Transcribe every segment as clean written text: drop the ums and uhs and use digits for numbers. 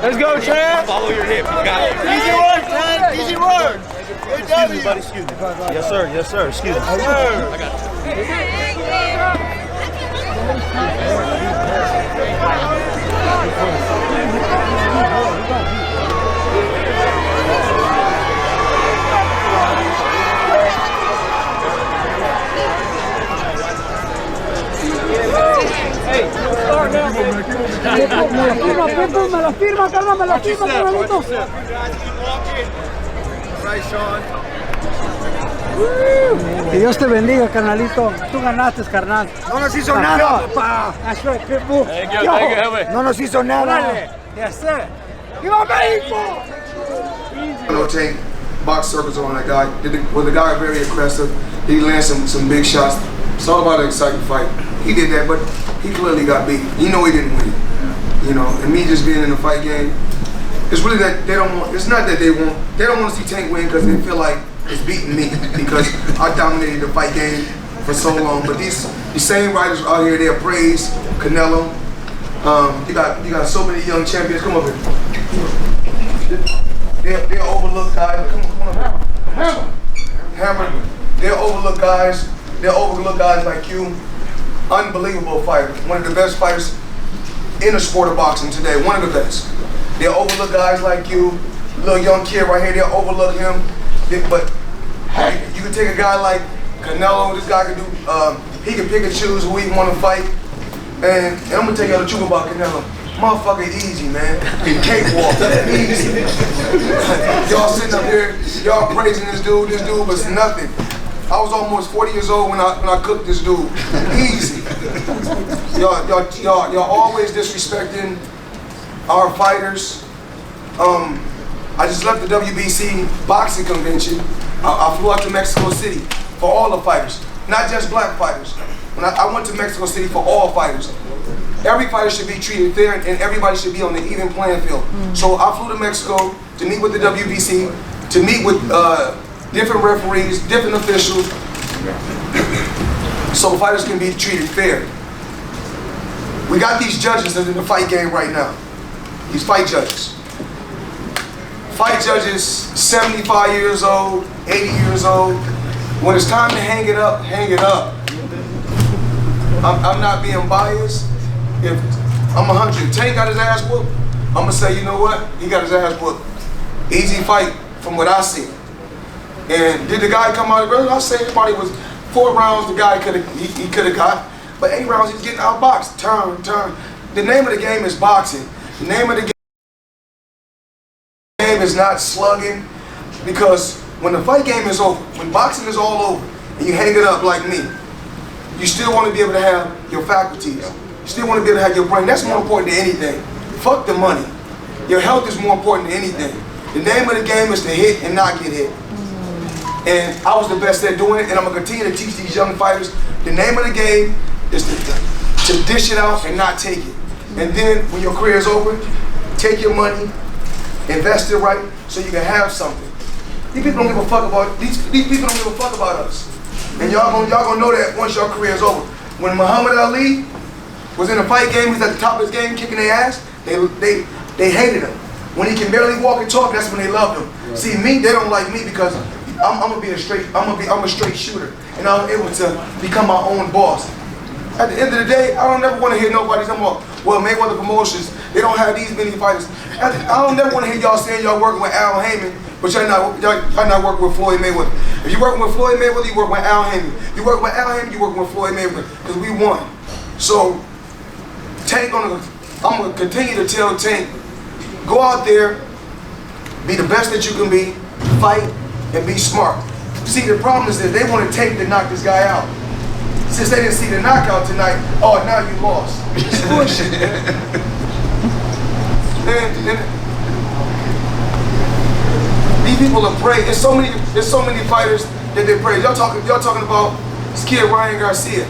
Let's go, Chad. Follow your hip. You got it. Easy work, Chad. Easy work. Excuse me, buddy. Excuse me. Yes, sir. Yes, sir. Excuse me. Yes, sir. I got you. Me la firma, carnal, me la firma, carnalito. Que Dios te bendiga, carnalito. Tú ganaste, carnal. No nos hizo nada. That's right, Pitbull. No nos hizo nada. Yes, sir. ¡Viva México! No tank, box circles on that guy. Was the guy very aggressive? He landed some big shots. It's all about an exciting fight. He did that, but he clearly got beat. You know he didn't win. You know, and me just being in the fight game, it's really that they don't want. It's not that they don't want to see Tank win because they feel like it's beating me because I dominated the fight game for so long. But these same writers out here, they're praised Canelo. You got so many young champions. Come over here. They're overlooked guys. Come on, Hammer. They're overlooked guys. They're overlooked guys like you. Unbelievable fighter. One of the best fighters in the sport of boxing today. One of the best. They'll overlook guys like you. Little young kid right here, they'll overlook him. But you can take a guy like Canelo. This guy can do. He can pick and choose who he want to fight. And I'm gonna tell y'all the truth about Canelo. Motherfucker easy, man. Cakewalk, easy. Y'all sitting up here, y'all praising this dude was nothing. I was almost 40 years old when I cooked this dude. Easy. Y'all always disrespecting our fighters. I just left the WBC boxing convention. I flew out to Mexico City for all the fighters, not just black fighters. When I went to Mexico City for all fighters. Every fighter should be treated fair and everybody should be on the even playing field. So I flew to Mexico to meet with the WBC, to meet with different referees, different officials, so fighters can be treated fair. We got these judges that are in the fight game right now. These fight judges. Fight judges, 75 years old, 80 years old. When it's time to hang it up, hang it up. I'm not being biased. If I'm 100, Tank got his ass whooped, I'm gonna say, you know what? He got his ass whooped. Easy fight from what I see. And did the guy come out of the I say everybody was 4 rounds the guy he could have got, but 8 rounds he's getting outboxed. Turn. The name of the game is boxing. The name of the game is not slugging, because when the fight game is over, when boxing is all over, and you hang it up like me, you still want to be able to have your faculties. You still want to be able to have your brain. That's more important than anything. Fuck the money. Your health is more important than anything. The name of the game is to hit and not get hit. And I was the best at doing it, and I'm going to continue to teach these young fighters. The name of the game is to dish it out and not take it. And then when your career is over, take your money, invest it right, so you can have something. These people don't give a fuck about these people don't give a fuck about us. And y'all gonna know that once your career is over. When Muhammad Ali was in a fight game, he was at the top of his game, kicking their ass. They hated him. When he can barely walk and talk, that's when they loved him. Yeah. See me, they don't like me because I'm a straight shooter, and I'm able to become my own boss. At the end of the day, I don't never want to hear nobody talking about, well, Mayweather Promotions, they don't have these many fighters. I don't never want to hear y'all saying y'all working with Al Heyman, but y'all not working with Floyd Mayweather. If you're working with Floyd Mayweather, you work with Al Heyman. You work with Al Heyman, you work with Floyd Mayweather, because we won. So, I'm gonna continue to tell Tank, go out there, be the best that you can be, fight, and be smart. See, the problem is that they want to Tank to knock this guy out. Since they didn't see the knockout tonight, oh, now you lost. It's bullshit, man. These people are praised. There's so many fighters that they praise. Y'all talking about this kid Ryan Garcia.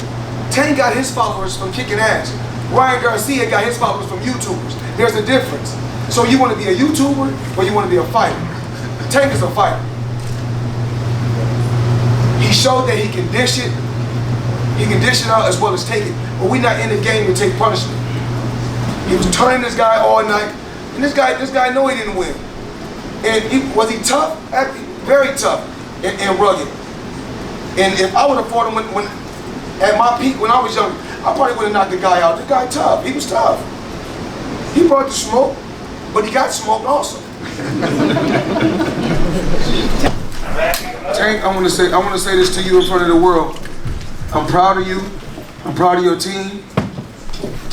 Tank got his followers from kicking ass. Ryan Garcia got his followers from YouTubers. There's a difference. So you want to be a YouTuber or you want to be a fighter? Tank is a fighter. He showed that he can dish it. He can dish it out as well as take it. But we're not in the game to take punishment. He was turning this guy all night. And this guy know he didn't win. And was he tough? Very tough and rugged. And if I would have fought him when at my peak when I was young, I probably would have knocked the guy out. The guy tough. He was tough. He brought the smoke, but he got smoked also. Tank, I want to say this to you in front of the world. I'm proud of you. I'm proud of your team.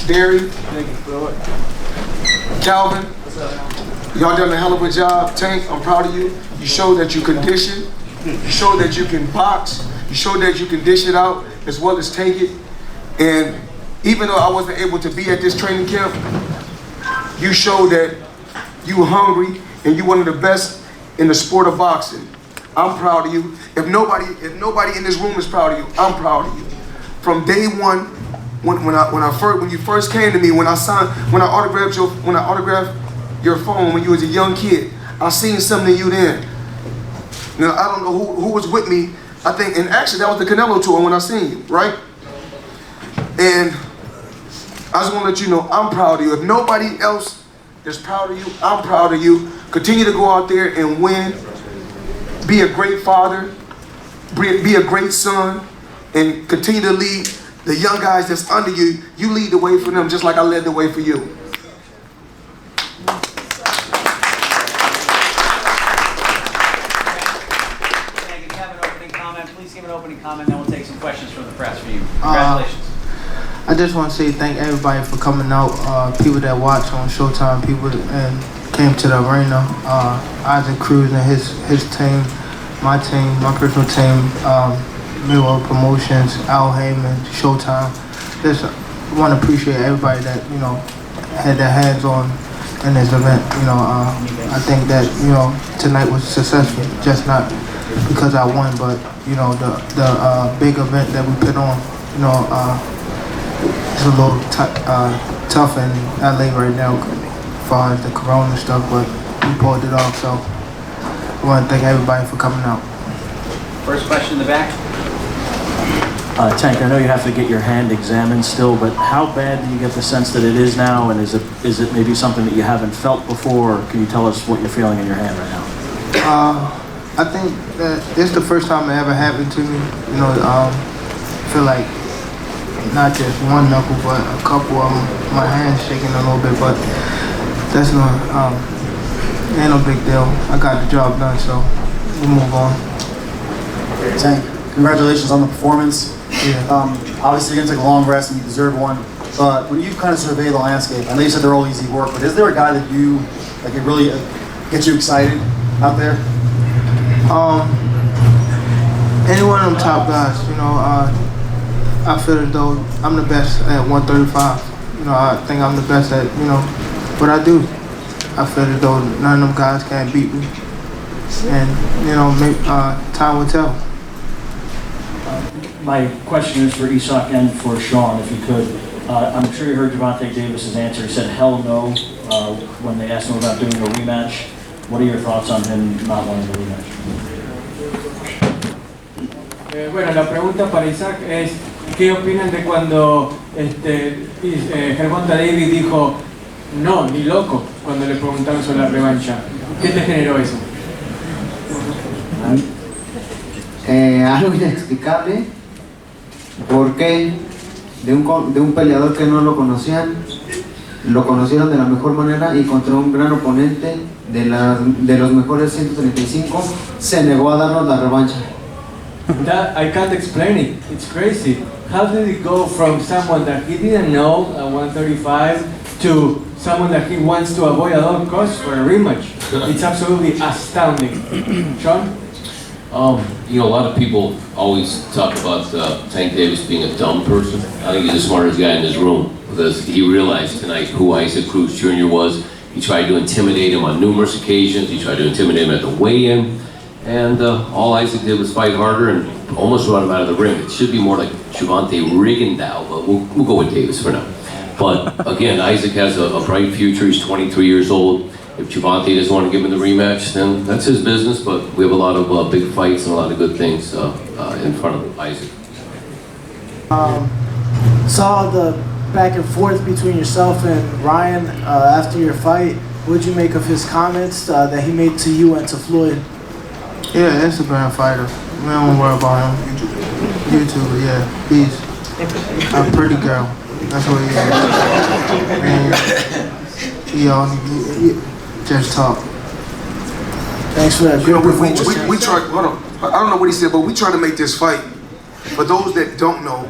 Derry, Calvin, y'all done a hell of a job. Tank, I'm proud of you. You showed that you condition. You showed that you can box. You showed that you can dish it out as well as take it. And even though I wasn't able to be at this training camp, you showed that you were hungry and you one of the best in the sport of boxing. I'm proud of you. If nobody in this room is proud of you, I'm proud of you. From day one, when you first came to me, when I autographed your phone when you was a young kid, I seen something in you then. Now I don't know who was with me. I think, and actually that was the Canelo tour when I seen you, right? And I just want to let you know I'm proud of you. If nobody else is proud of you, I'm proud of you. Continue to go out there and win. Be a great father. Be a great son. And continue to lead the young guys that's under you. You lead the way for them just like I led the way for you. Please give an opening comment, then we'll take some questions from the press for you. Congratulations. I just want to say thank everybody for coming out. People that watch on Showtime, people and came to the arena. Isaac Cruz and his team, my personal team, Miro Promotions, Al Heyman, Showtime. Just want to appreciate everybody that had their hands on in this event. I think that tonight was successful, just not because I won, but the big event that we put on. It's a little tough in LA right now as far as the corona stuff, but we pulled it off. So I want to thank everybody for coming out. First question in the back. Tank, I know you have to get your hand examined still, but how bad do you get the sense that it is now, and is it maybe something that you haven't felt before? Or can you tell us what you're feeling in your hand right now? I think that this is the first time it ever happened to me. I feel like not just one knuckle, but a couple of them. My hand's shaking a little bit, but that's not, ain't no big deal. I got the job done, so we'll move on. Tank, congratulations on the performance. Yeah. Obviously you're gonna take a long rest and you deserve one, but when you kind of survey the landscape, I know you said they're all easy work, but is there a guy that could really get you excited out there? Any one of them top guys, I feel as though I'm the best at 135. I think I'm the best at, what I do. I feel as though none of them guys can't beat me. And, maybe, time will tell. My question is for Isaac and for Sean, if you could. I'm sure you heard Gervonta Davis's answer. He said hell no when they asked him about doing a rematch. What are your thoughts on him not wanting a rematch? Bueno, la pregunta para Isaac es ¿qué opinan de cuando Gervonta Davis dijo no, ni loco, cuando le preguntaron sobre la revancha? ¿Qué te generó eso? Algo inexplicable, porque de un peleador que no lo conocían, lo conocieron de la mejor manera y contra un gran oponente de los mejores 135 se negó a darnos la revancha. That, I can't explain it. It's crazy. How did it go from someone that he didn't know at 135 to someone that he wants to avoid at all costs for a rematch? It's absolutely astounding. Sean? A lot of people always talk about Tank Davis being a dumb person. I think he's the smartest guy in this room because he realized tonight who Isaac Cruz Jr. was. He tried to intimidate him on numerous occasions. He tried to intimidate him at the weigh-in. And all Isaac did was fight harder and almost run him out of the ring. It should be more like Gervonta Rigondeaux, but we'll go with Davis for now. But again, Isaac has a bright future. He's 23 years old. If Gervonta doesn't want to give him the rematch, then that's his business, but we have a lot of big fights and a lot of good things in front of Isaac. Saw the back and forth between yourself and Ryan after your fight. What'd you make of his comments that he made to you and to Floyd? Yeah, Instagram fighter. We don't worry about him. YouTuber, yeah. He's a pretty girl. That's what he is. And he just talk. Thanks for that. You know, we try. Hold on. I don't know what he said, but we try to make this fight. For those that don't know,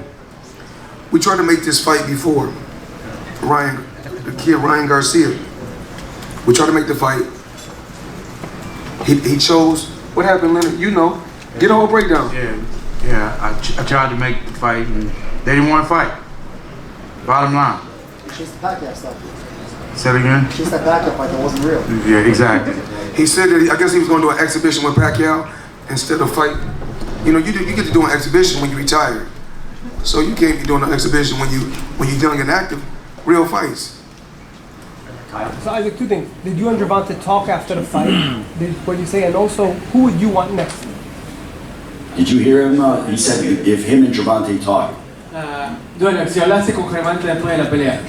we tried to make this fight before. The kid Ryan Garcia. We tried to make the fight. He chose. What happened, Leonard? You know. Get a whole breakdown. Yeah. I tried to make the fight, and they didn't want to fight. Bottom line. Chase the Pacquiao stuff. Say it again. Chase that Pacquiao fight that wasn't real. Yeah, exactly. He said that I guess he was going to do an exhibition with Pacquiao instead of fight. You know, you get to do an exhibition when you retire. So you can't be doing an exhibition when you're young and active. Real fights. So Isaac, two things. Did you and Gervonta talk after the fight? What you say? And also, who would you want next? Did you hear him? He said if him and Gervonta talk. Bueno, si hablaste con Gervonta después de la pelea.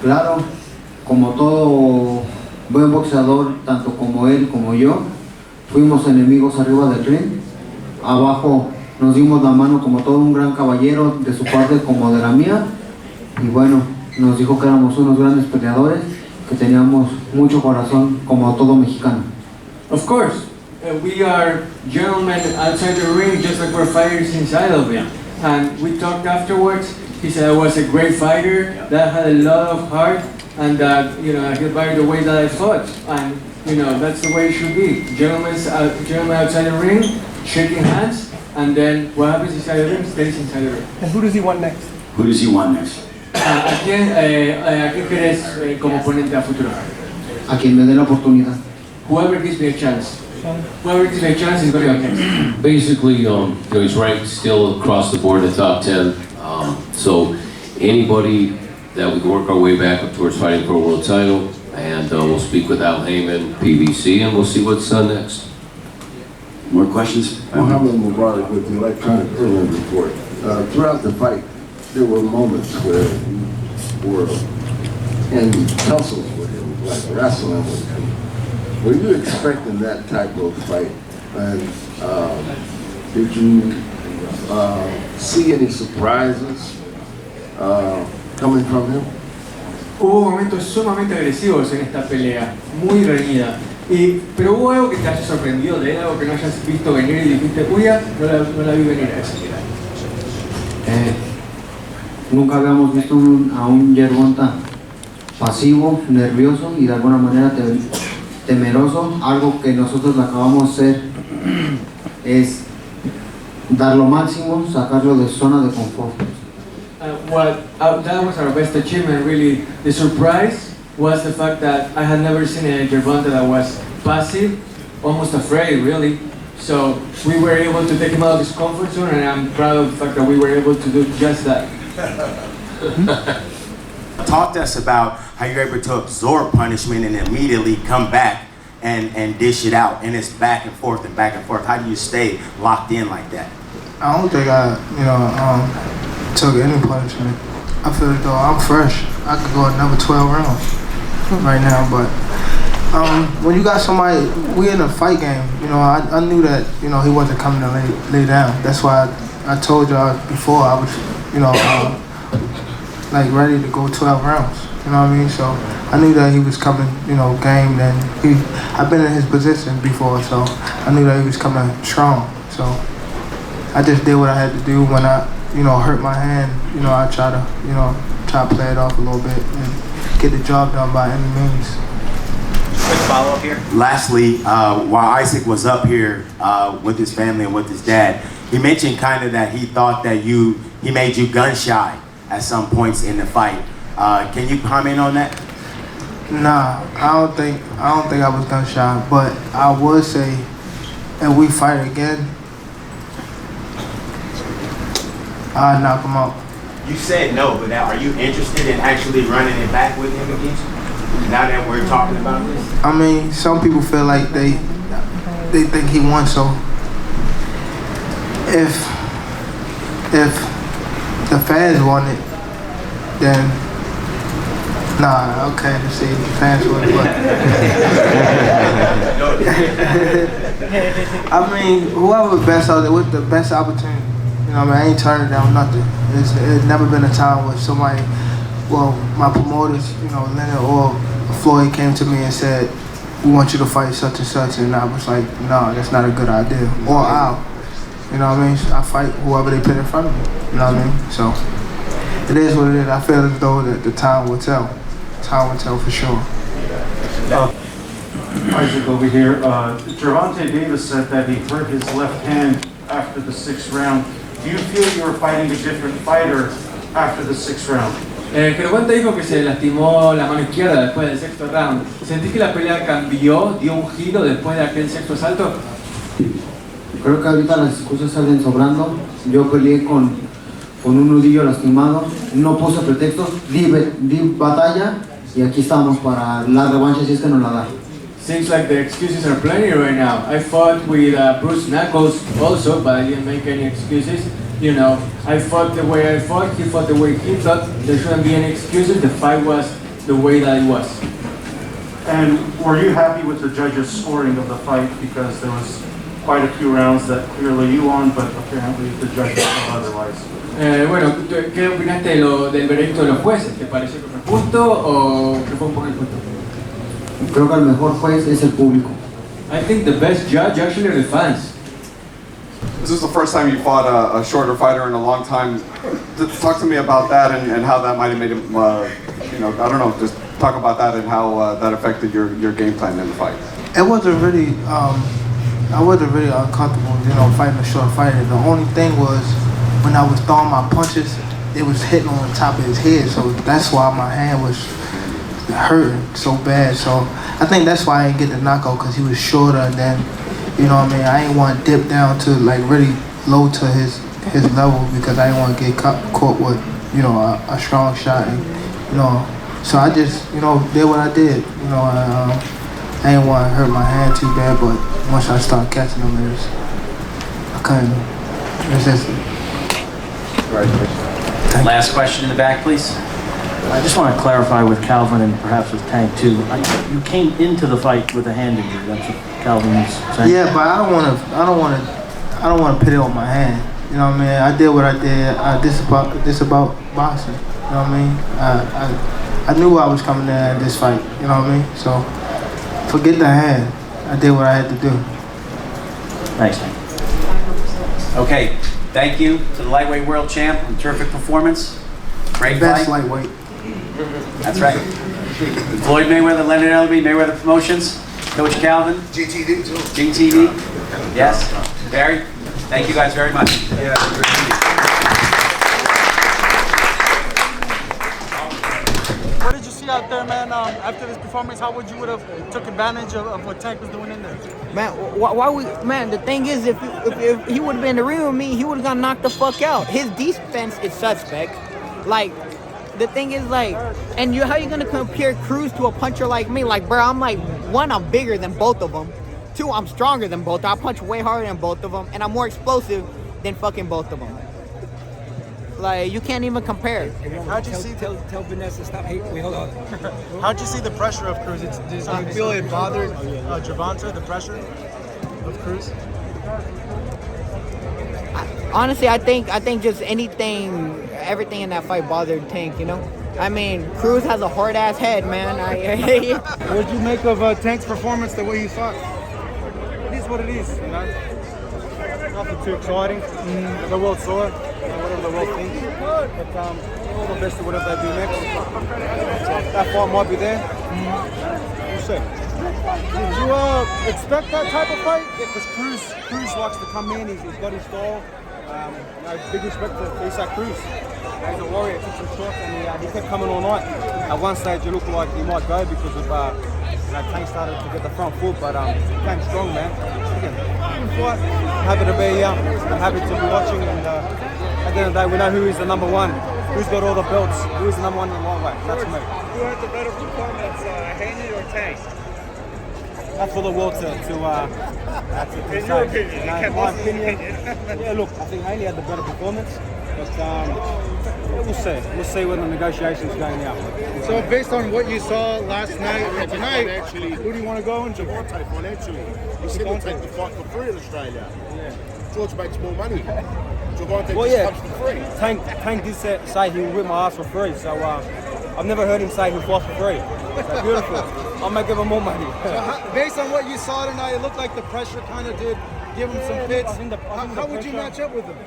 Claro, como todo buen boxeador, tanto como él como yo, fuimos enemigos arriba del ring. Abajo nos dimos la mano como todo un gran caballero, de su parte como de la mía. Y bueno, nos dijo que éramos unos grandes peleadores, que teníamos mucho corazón como todo mexicano. Of course, we are gentlemen outside the ring, just like we're fighters inside of it. And we talked afterwards. He said I was a great fighter, that had a lot of heart, and that I could fight the way that I fought. And that's the way it should be. Gentlemen outside the ring, shaking hands, and then what happens inside the ring stays inside the ring. And who does he want next? Who does he want next? ¿A quién querés como oponente a futuro? A quien me dé la oportunidad. Whoever gives me a chance. Whoever gives me a chance is going to go next. Basically, he's ranked still across the board in the top 10. So anybody that we can work our way back up towards fighting for a world title, and we'll speak with Al Heyman, PBC, and we'll see what's next. More questions? Muhammad Mubarak with the Electronic Criminal Report. Throughout the fight, there were moments where you were in tussles with him, like wrestling with him. Were you expecting that type of fight? And did you see any surprises coming from him? Hubo momentos sumamente agresivos en esta pelea, muy reñida. Pero hubo algo que te haya sorprendido de él, algo que no hayas visto venir y dijiste, uy, no la vi venir a esa pelea. Nunca habíamos visto a un Gervonta pasivo, nervioso y de alguna manera temeroso. Algo que nosotros le acabamos de hacer es dar lo máximo, sacarlo de su zona de confort. That was our best achievement, really. The surprise was the fact that I had never seen a Gervonta that was passive, almost afraid, really. So we were able to take him out of his comfort zone, and I'm proud of the fact that we were able to do just that. Talk to us about how you're able to absorb punishment and immediately come back and dish it out, and it's back and forth and back and forth. How do you stay locked in like that? I don't think I, took any punishment. I feel like though I'm fresh. I could go another 12 rounds right now, but when you got somebody, we in a fight game. I knew that he wasn't coming to lay down. That's why I told y'all before I was like ready to go 12 rounds. You know what I mean? So I knew that he was coming, game. And I've been in his position before, so I knew that he was coming strong. So I just did what I had to do. When I, hurt my hand, I try to play it off a little bit and get the job done by any means. Quick follow-up here. Lastly, while Isaac was up here with his family and with his dad, he mentioned kind of that he thought that he made you gun shy at some points in the fight. Can you comment on that? Nah, I don't think I was gun shy, but I would say, if we fight again, I'll knock him out. You said no, but now are you interested in actually running it back with him against you? Now that we're talking about this? I mean, some people feel like they think he won, so if the fans want it, then Nah, okay, to see the fans with it, but I mean, whoever best out there with the best opportunity, you know what I mean, I ain't turning down nothing. It's never been a time where somebody, well, my promoters, you know, Leonard or Floyd came to me and said, we want you to fight such and such, and I was like, no, that's not a good idea. Or I'll, you know what I mean, I fight whoever they put in front of me, you know what I mean? So, it is what it is. I feel as though that the time will tell. Time will tell for sure. Isaac over here. Gervonta Davis said that he hurt his left hand after the 6th round. Do you feel you were fighting a different fighter after the 6th round? Gervonta dijo que se lastimó la mano izquierda después del 6º round. ¿Sentís que la pelea cambió, dio un giro después de aquel 6º asalto? Creo que ahorita las excusas salen sobrando. Yo peleé con un nudillo lastimado, no puse pretextos, di batalla y aquí estamos para la revancha si es que nos la da. Seems like the excuses are plenty right now. I fought with Bruce Knuckles also, but I didn't make any excuses. You know, I fought the way I fought, he fought the way he thought. There shouldn't be any excuses. The fight was the way that it was. And were you happy with the judges' scoring of the fight? Because there was quite a few rounds that clearly you won, but apparently the judges thought otherwise. Bueno, ¿qué opinaste del veredicto de los jueces? ¿Te pareció que fue justo o que fue un poco injusto? Creo que el mejor juez es el público. I think the best judge actually are the fans. This is the first time you fought a shorter fighter in a long time. Talk to me about that and how that might have made him, you know, I don't know, just talk about that and how that affected your game plan in the fight. It wasn't really, I wasn't really uncomfortable, you know, fighting a short fighter. The only thing was when I was throwing my punches, it was hitting on the top of his head, so that's why my hand was hurting so bad. So I think that's why I didn't get the knockout, because he was shorter, and then, you know what I mean, I didn't want to dip down to like really low to his level, because I didn't want to get caught with, you know, a strong shot, and, you know, so I just, you know, did what I did. You know, I didn't want to hurt my hand too bad, but once I started catching them, I couldn't resist it. Last question in the back, please. I just want to clarify with Calvin and perhaps with Tank too. You came into the fight with a hand injury. That's what Calvin was saying. Yeah, but I don't want to put it on my hand. You know what I mean? I did what I did. This about boxing. You know what I mean? I knew I was coming there in this fight. You know what I mean? So forget the hand. I did what I had to do. Thanks. Okay, thank you to the lightweight world champ. Terrific performance. Great Best fight. lightweight. That's right. Floyd Mayweather, Leonard Ellerbe, Mayweather Promotions. Coach Calvin. GTD too. GTD. Yes. Barry, thank you guys very much. What did you see out there, man, after this performance? How would you would have took advantage of what Tank was doing in there? Man, man, the thing is, if he would have been in the ring with me, he would have got knocked the fuck out. His defense is suspect. Like, the thing is, like, and how you gonna compare Cruz to a puncher like me? Like, bro, I'm like, one, I'm bigger than both of them. Two, I'm stronger than both. I punch way harder than both of them, and I'm more explosive than fucking both of them. Like, you can't even compare. How'd you see? Tell Vanessa stop hating. Wait, hold on. How'd you see the pressure of Cruz? Do you feel it bothered Gervonta, the pressure of Cruz? Honestly, I think just everything in that fight bothered Tank, you know? I mean, Cruz has a hard-ass head, man. What did you make of Tank's performance, the way he fought? It is what it is, you know? Nothing too exciting. The world saw it, whatever the world thinks. But all the best to whatever they do next. That fight might be there. We'll see. Did you expect that type of fight? Yeah, because Cruz likes to come in, he's got his style. Big respect to Isaac Cruz. He's a warrior, took some shots, and he kept coming all night. At one stage, it looked like he might go because of Tank started to get the front foot, but he came strong, man. Again, good fight. Happy to be here. I'm happy to be watching, and at the end of the day, we know who is the number one, who's got all the belts, who is the number one in the lightweight. That's me. Who had the better performance, Haney or Tank? That's for the world to in your opinion, in my opinion, yeah, look, I think Haney had the better performance, but We'll see. We'll see when the negotiations go now. So based on what you saw last night and tonight, Actually, who do you want to go into? Gervonta financially. He said he'll take the fight for free in Australia. Yeah. George makes more money. Gervonta Well, just yeah, comes for free. Tank did say he would whip my ass for free, so I've never heard him say he'll fight for free. So beautiful. I might give him more money. So based on what you saw tonight, it looked like the pressure kind of did give him some fits. How would you match up with him?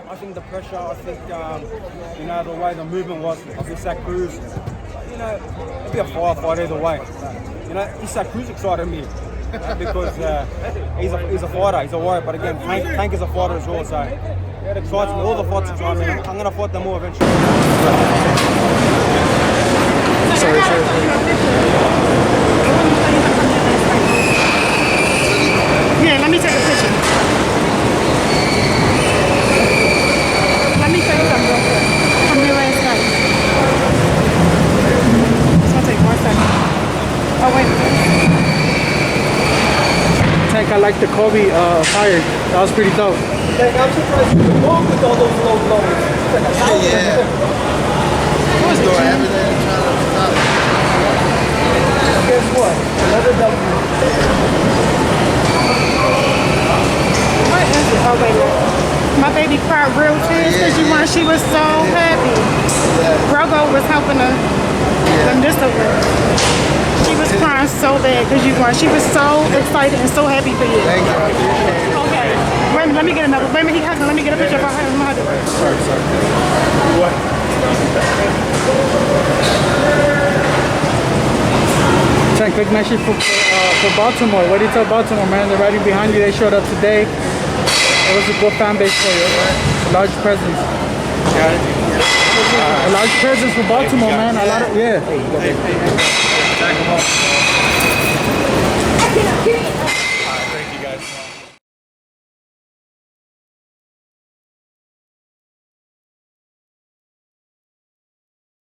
I think the pressure, I think, the way the movement was of Isaac Cruz, it'd be a fight either way. Isaac Cruz excited me because he's a fighter, he's a warrior, but again, Tank is a fighter as well, so it excites me. All the fights excite me. I'm going to fight them all eventually. Yeah, let me take a picture. Let me tell you something real quick. From your last night. It's gonna take 1 second. Oh, wait. Tank, I like the Kobe fire. That was pretty dope. I'm surprised you could walk with all those low blows. Yeah. Who's doing everything trying to stop? Guess what? Another W. What is it? Oh, wait. My baby cried real tears because she was so happy. Rogo was helping her. She was crying so bad because you won. She was so excited and so happy for you. Thank you. I appreciate it. Okay. Wait a minute, let me get another. Wait a minute, he has. Let me get a picture of her. Sorry. What? Tank, big message for Baltimore. What do you tell Baltimore, man? They're riding behind you. They showed up today. It was a good fan base for you. A large presence. A large presence for Baltimore, man. A lot of, yeah.